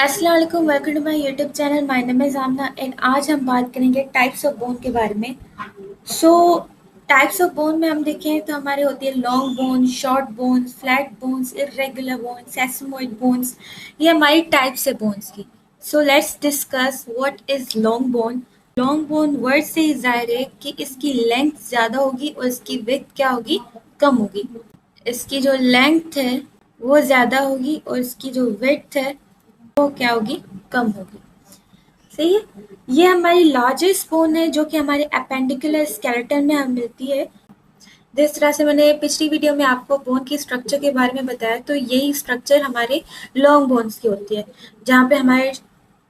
अस्सलाम वालेकुम, welcome to my YouTube channel. My name is Amna and आज हम बात करेंगे टाइप्स ऑफ बोन के बारे में। सो टाइप्स ऑफ बोन में हम देखें तो हमारे होती है long bone, short bones, flat bones, irregular bones, sesamoid bones. ये हमारी टाइप्स है बोन्स की। So let's discuss what is long bone. Long bone word से ही ज़ाहिर है कि इसकी लेंथ ज़्यादा होगी और इसकी विड्थ क्या होगी, कम होगी। इसकी जो लेंथ है वो ज़्यादा होगी और इसकी जो विड्थ है वो क्या होगी, कम होगी। सही है। ये हमारी लार्जेस्ट बोन है जो कि हमारे अपेंडिकुलर स्केलेटन में हमें मिलती है। जिस तरह से मैंने पिछली वीडियो में आपको बोन की स्ट्रक्चर के बारे में बताया, तो यही स्ट्रक्चर हमारे लॉन्ग बोन्स की होती है, जहाँ पे हमारे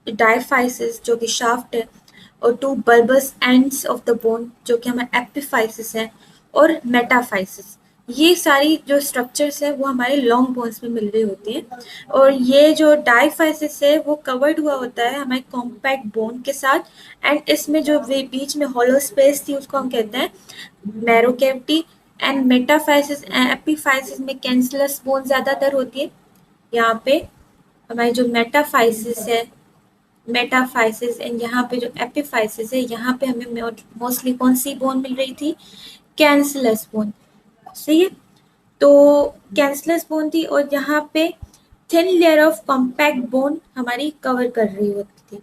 डायफाइसिस जो कि शाफ्ट है और two bulbous ends of the bone जो कि हमारे एपिफाइसिस है और मेटाफाइसिस, ये सारी जो स्ट्रक्चर्स है वो हमारे लॉन्ग बोन्स में मिल रही होती हैं। और ये जो डायफाइसिस है वो कवर्ड हुआ होता है हमारे कॉम्पैक्ट बोन के साथ। एंड इसमें जो बीच में हॉलो स्पेस थी उसको हम कहते हैं marrow cavity. And metaphysis epiphysis में कैंसलस बोन ज़्यादातर होती है। यहाँ पे हमारी जो मेटाफाइसिस एंड यहाँ पे जो एपिफाइसिस है, यहाँ पे हमें मोस्टली कौन सी बोन मिल रही थी, कैंसलस बोन। सही है। तो कैंसलस बोन थी और यहाँ पे thin layer of compact bone हमारी कवर कर रही होती थी।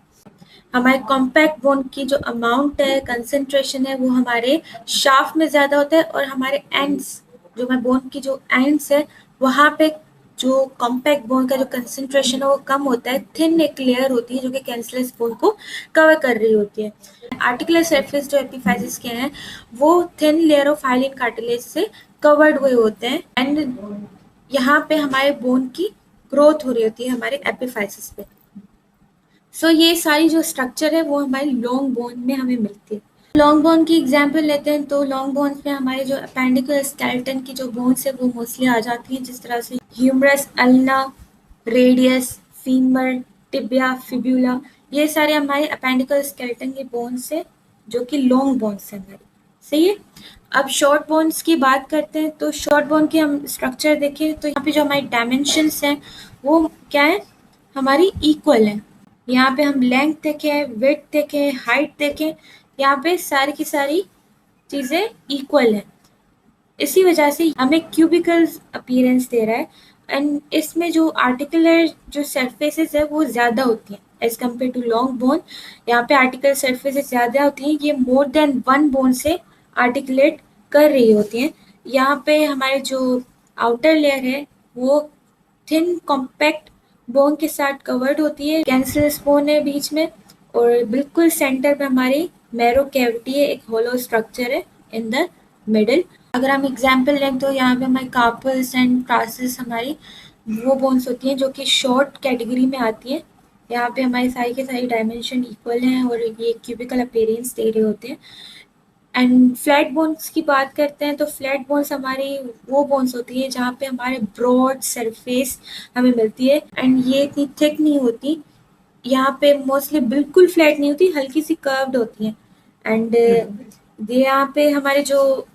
हमारे कॉम्पैक्ट बोन की जो अमाउंट है, कंसंट्रेशन है, वो हमारे शाफ्ट में ज़्यादा होता है और हमारे एंड्स, जो हमारे बोन की जो एंड्स है वहाँ पे जो कॉम्पैक्ट बोन का जो कंसंट्रेशन है वो कम होता है। थिन एक लेयर होती है जो कि कैंसलस बोन को कवर कर रही होती है। आर्टिकुलर सरफेस जो एपिफाइसिस के हैं वो thin layer of hyaline cartilage से कवर्ड हुए होते हैं। एंड यहाँ पे हमारे बोन की ग्रोथ हो रही होती है हमारे एपिफाइसिस पे। सो ये सारी जो स्ट्रक्चर है वो हमारी लॉन्ग बोन में हमें मिलती है। लॉन्ग बोन की एग्जांपल लेते हैं तो लॉन्ग बोन्स में हमारे जो अपेंडिकुलर स्केलेटन की जो बोन्स है वो मोस्टली आ जाती हैं, जिस तरह से humerus, ulna, radius, femur, tibia, fibula. ये सारे हमारे अपेंडिकुलर स्केलेटन के बोन्स है जो कि लॉन्ग बोन्स है हमारी। सही है। अब शॉर्ट बोन्स की बात करते हैं तो शॉर्ट बोन की हम स्ट्रक्चर देखें तो यहाँ पे जो हमारी डायमेंशंस हैं वो क्या है, हमारी इक्वल है। यहाँ पे हम लेंथ देखें, विड्थ देखें, हाइट देखें, यहाँ पे सारी की सारी चीज़ें इक्वल हैं। इसी वजह से हमें क्यूबिकल अपीयरेंस दे रहा है। एंड इसमें जो आर्टिकुलर जो सरफेसेस है वो ज़्यादा होती हैं as compare to long bone. यहाँ पे आर्टिकुलर सरफेसेस ज़्यादा होती हैं, ये मोर देन वन बोन से आर्टिकुलेट कर रही होती हैं। यहाँ पे हमारे जो आउटर लेयर है वो थिन कॉम्पैक्ट बोन के साथ कवर्ड होती है। कैंसरस बोन है बीच में और बिल्कुल सेंटर पे हमारी मैरो कैविटी है, एक होलो स्ट्रक्चर है इन द मिडल। अगर हम एग्जांपल लें तो यहाँ पे हमारे कार्पल्स एंड ट्रासेस हमारी वो बोन्स होती हैं जो कि शॉर्ट कैटेगरी में आती हैं। यहाँ पे हमारी सारी के सारी डायमेंशन इक्वल हैं और ये क्यूबिकल अपीयरेंस दे रहे होते हैं। एंड फ्लैट बोन्स की बात करते हैं तो फ्लैट बोन्स हमारी वो बोन्स होती है जहाँ पे हमारे ब्रॉड सरफेस हमें मिलती है एंड ये इतनी थिक नहीं होती। यहाँ पे मोस्टली बिल्कुल फ्लैट नहीं होती, हल्की सी कर्व्ड होती है। एंड यहाँ पे हमारे जो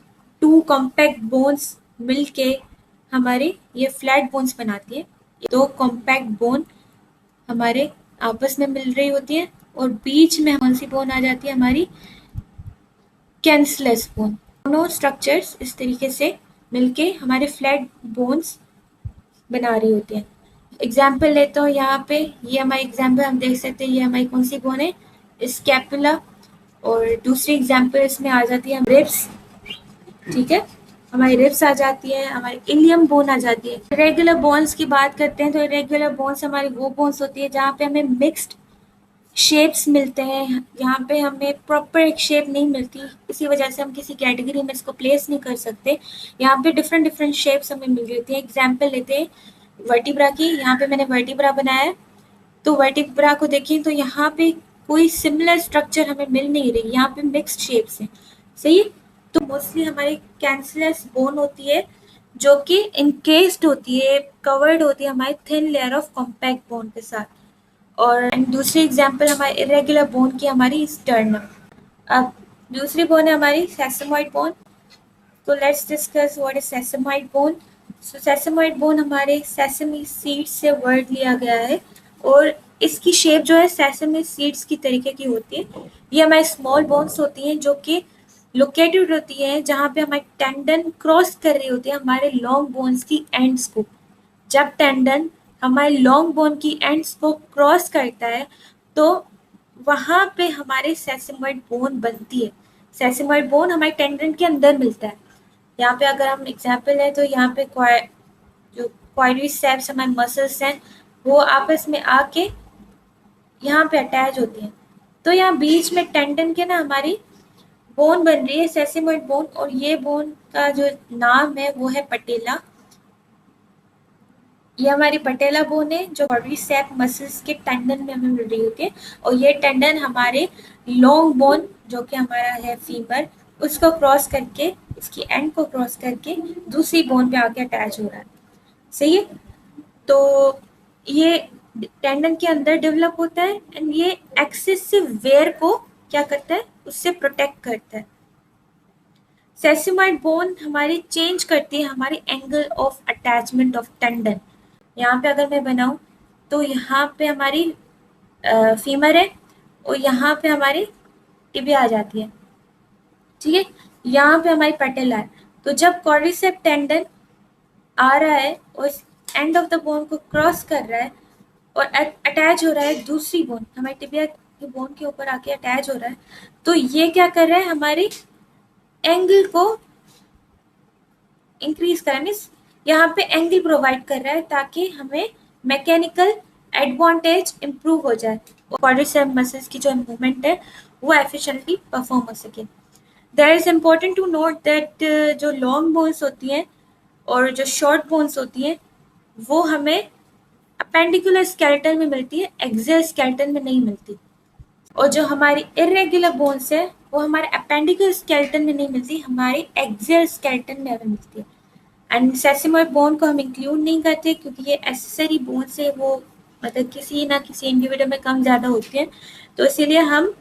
टू कॉम्पैक्ट बोन्स मिलके हमारे ये फ्लैट बोन्स बनाती है। दो कॉम्पैक्ट बोन हमारे आपस में मिल रही होती है और बीच में कौन सी बोन आ जाती है, हमारी कैंसलस बोन। दोनों स्ट्रक्चर्स इस तरीके से मिलके हमारे फ्लैट बोन्स बना रही होती हैं। एग्जाम्पल लेते हो यहाँ पे, ये हमारी एग्जाम्पल हम देख सकते हैं, ये हमारी कौन सी बोन है, स्कैपुला। और दूसरी एग्जाम्पल इसमें आ जाती है रिब्स। ठीक है, हमारी रिब्स आ जाती है, हमारी इलियम बोन आ जाती है। रेगुलर बोन्स की बात करते हैं तो रेगुलर बोन्स हमारी वो बोन्स होती है जहाँ पे हमें मिक्स्ड शेप्स मिलते हैं। यहाँ पे हमें प्रॉपर एक शेप नहीं मिलती, इसी वजह से हम किसी कैटेगरी में इसको प्लेस नहीं कर सकते। यहाँ पे डिफरेंट डिफरेंट शेप्स हमें मिल रही होती है। एग्जाम्पल लेते हैं वर्टिब्रा की। यहाँ पे मैंने वर्टिब्रा बनाया है तो वर्टिब्रा को देखें तो यहाँ पे कोई सिमिलर स्ट्रक्चर हमें मिल नहीं रही, यहाँ पे मिक्स्ड शेप्स हैं। सही। तो मोस्टली हमारी कैंसलस बोन होती है जो कि इनकेस्ड होती है, कवर्ड होती है हमारी thin layer of compact bone के साथ। और दूसरी एग्जांपल हमारी इरेगुलर बोन की, हमारी स्टर्नम। अब दूसरी बोन है हमारी सेसमॉइड बोन। तो let's discuss what is sesamoid bone. So sesamoid bone हमारे सेसमी सीड से वर्ड लिया गया है और इसकी शेप जो है सेसमी सीड्स की तरीके की होती है। ये हमारी स्मॉल बोन्स होती हैं जो कि लोकेटेड होती है जहाँ पे हमारे टेंडन क्रॉस कर रही होती है हमारे लॉन्ग बोन्स की एंड्स को। जब टेंडन हमारे लॉन्ग बोन की एंड्स को क्रॉस करता है तो वहाँ पे हमारे सेसेमॉइड बोन बनती है। सेसेमॉइड बोन हमारे टेंडन के अंदर मिलता है। यहाँ पे अगर हम एग्जाम्पल है तो यहाँ पे जो क्वाड्रिसेप्स हमारे मसल्स हैं वो आपस में आके यहाँ पे अटैच होती हैं। तो यहाँ बीच में टेंडन के ना हमारी बोन बन रही है सेसेमॉइड बोन, और ये बोन का जो नाम है वो है पटेला। ये हमारी पटेला बोन है जो क्वाड्रिसेप मसल्स के टेंडन में हमें मिल रही होती है, और ये टेंडन हमारे लॉन्ग बोन जो कि हमारा है फीमर उसको क्रॉस करके, इसकी एंड को क्रॉस करके दूसरी बोन पे आके अटैच हो रहा है। सही है। तो ये टेंडन के अंदर डेवलप होता है एंड ये एक्सेसिव वेयर को क्या करता है, उससे प्रोटेक्ट करता है। सेसेमॉइड बोन हमारी चेंज करती है हमारी angle of attachment of tendon. यहाँ पे अगर मैं बनाऊं तो यहाँ पे हमारी फीमर है और यहाँ पे हमारी टिबिया आ जाती है। ठीक है, यहाँ पे हमारी पटेला है। तो जब क्वाड्रिसेप टेंडन आ रहा है और एंड ऑफ द बोन को क्रॉस कर रहा है और अटैच हो रहा है दूसरी बोन, हमारी टिबिया की बोन के ऊपर आके अटैच हो रहा है, तो ये क्या कर रहा है, हमारी एंगल को इंक्रीज कर रहा है, मीन्स यहाँ पे एंगल प्रोवाइड कर रहा है ताकि हमें मैकेनिकल एडवांटेज इम्प्रूव हो जाए, क्वाड्रिसेप मसल्स की जो मूवमेंट है वो एफिशिएंटली परफॉर्म हो सके। There is important to note that जो लॉन्ग बोन्स होती हैं और जो शॉर्ट बोन्स होती हैं वो हमें अपेंडिकुलर स्केलेटन में मिलती है, एक्सियल स्केलेटन में नहीं मिलती। और जो हमारी इरेगुलर बोन्स है वो हमारे अपेंडिकुलर स्केलेटन में नहीं मिलती, हमारी एक्सियल स्केलेटन में हमें मिलती है। एंड सेसेमॉइड बोन को हम इंक्लूड नहीं करते क्योंकि ये एसेसरी बोन्स है, वो मतलब किसी ना किसी इंडिविजुअल में कम ज़्यादा होती हैं, तो इसीलिए हम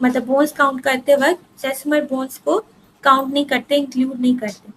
मतलब बोन्स काउंट करते वक्त सेसेमॉइड बोन्स को काउंट नहीं करते, इंक्लूड नहीं करते।